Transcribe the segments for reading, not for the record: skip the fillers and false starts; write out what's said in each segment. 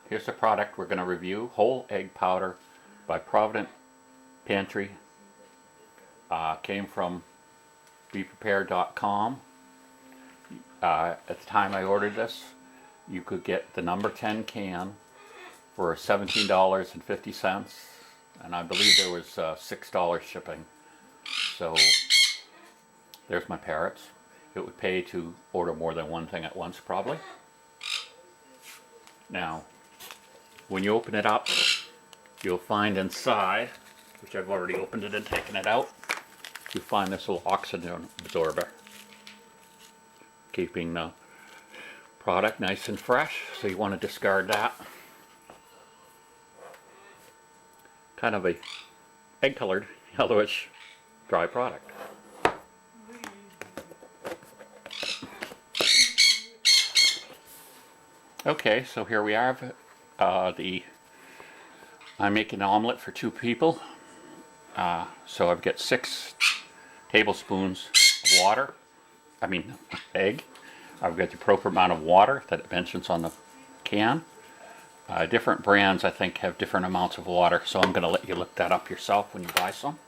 Here's the product we're going to review. Whole egg powder by Provident Pantry. Came from BePrepared.com. At the time I ordered this, you could get the number 10 can for $17.50, and I believe there was $6 shipping. So there's my parrots. It would pay to order more than one thing at once, probably. Now, when you open it up, you'll find inside, which I've already opened it and taken it out, you find this little oxygen absorber, keeping the product nice and fresh, so you want to discard that. Kind of a egg-colored, yellowish, dry product. Okay, so here we are. I'm making an omelet for 2 people. So I've got 6 tablespoons of water. Egg. I've got the proper amount of water that it mentions on the can. Different brands, I think, have different amounts of water, so I'm going to let you look that up yourself when you buy some.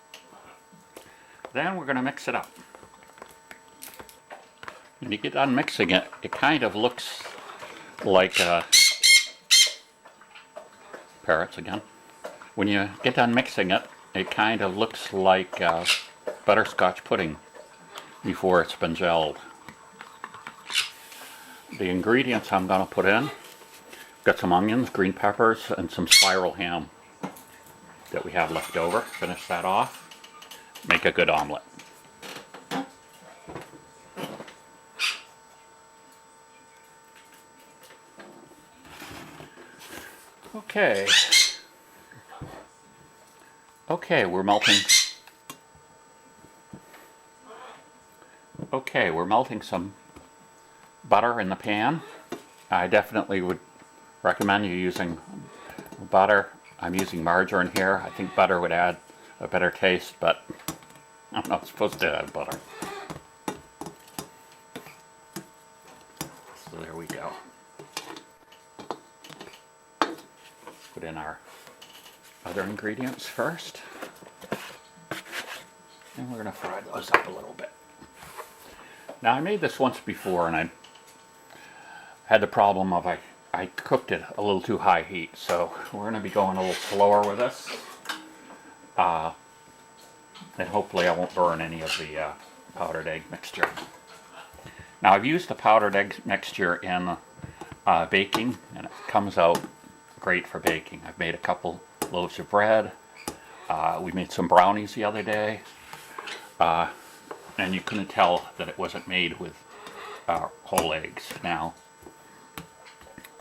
Then we're going to mix it up. When you get done mixing it, it kind of looks like parrots again. When you get done mixing it, it kind of looks like butterscotch pudding before it's been gelled. The ingredients I'm going to put in, got some onions, green peppers, and some spiral ham that we have left over. Finish that off. Make a good omelet. Okay. Okay, we're melting. Okay, we're melting some butter in the pan. I definitely would recommend you using butter. I'm using margarine here. I think butter would add a better taste, but I'm not supposed to add butter. So there we go. Put in our other ingredients first. And we're going to fry those up a little bit. Now, I made this once before, and I had the problem of I cooked it a little too high heat, so we're going to be going a little slower with this. And hopefully I won't burn any of the powdered egg mixture. Now, I've used the powdered egg mixture in baking, and it comes out great for baking. I've made a couple loaves of bread. We made some brownies the other day. And you couldn't tell that it wasn't made with whole eggs. Now,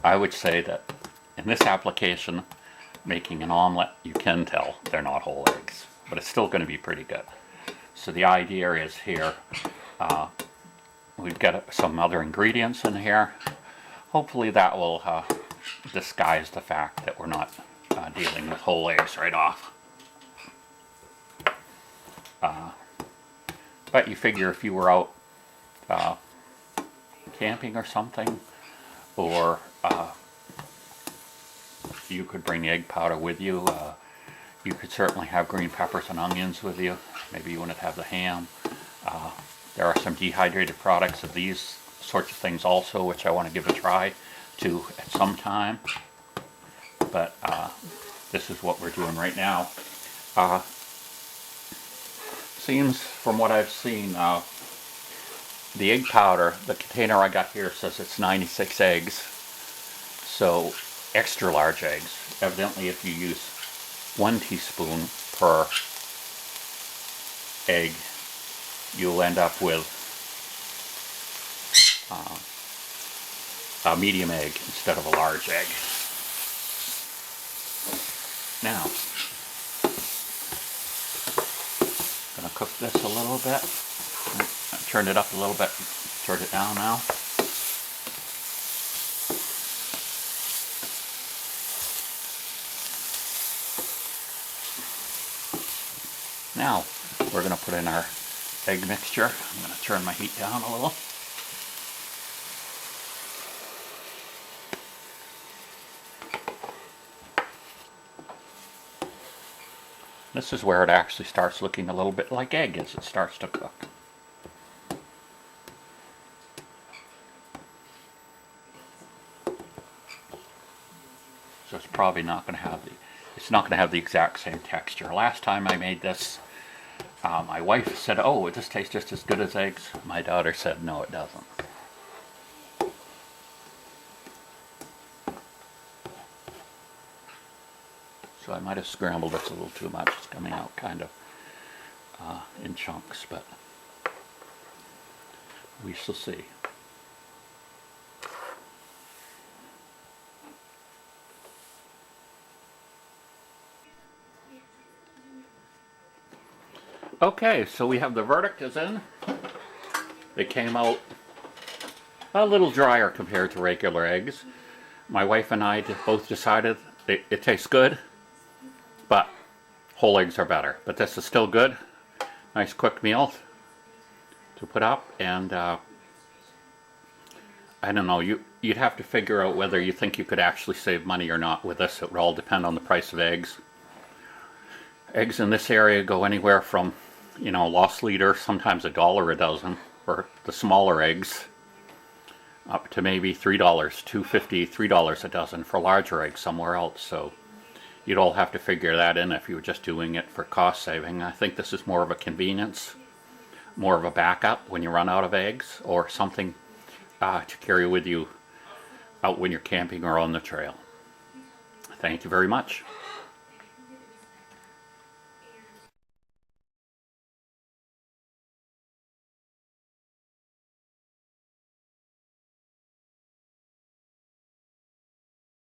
I would say that in this application, making an omelet, you can tell they're not whole eggs, but it's still going to be pretty good. So the idea is here, we've got some other ingredients in here. Hopefully that will disguise the fact that we're not dealing with whole eggs right off. But you figure if you were out camping or something, or you could bring the egg powder with you. You could certainly have green peppers and onions with you. Maybe you wouldn't have the ham. There are some dehydrated products of these sorts of things also, which I want to give a try to at some time. But this is what we're doing right now. Seems from what I've seen, the egg powder, the container I got here says it's 96 eggs, so extra large eggs. Evidently if you use 1 teaspoon per egg, you'll end up with a medium egg instead of a large egg. Now, gonna cook this a little bit. Turn it up a little bit. Turn it down now. Now, we're gonna put in our egg mixture. I'm gonna turn my heat down a little. This is where it actually starts looking a little bit like egg as it starts to cook. So it's probably not going to have the exact same texture. Last time I made this, my wife said, "Oh, this tastes just as good as eggs." My daughter said, "No, it doesn't." So I might have scrambled this a little too much. It's coming out kind of in chunks, but we shall see. Okay, so we have the verdict is in. They came out a little drier compared to regular eggs. My wife and I both decided it tastes good, but whole eggs are better. But this is still good. Nice quick meal to put up, and I don't know, you'd have to figure out whether you think you could actually save money or not with this. It would all depend on the price of eggs. Eggs in this area go anywhere from, loss leader, sometimes $1 a dozen for the smaller eggs, up to maybe $3, $2.50, $3 a dozen for larger eggs somewhere else. So you'd all have to figure that in if you were just doing it for cost saving. I think this is more of a convenience, more of a backup when you run out of eggs, or something to carry with you out when you're camping or on the trail. Thank you very much.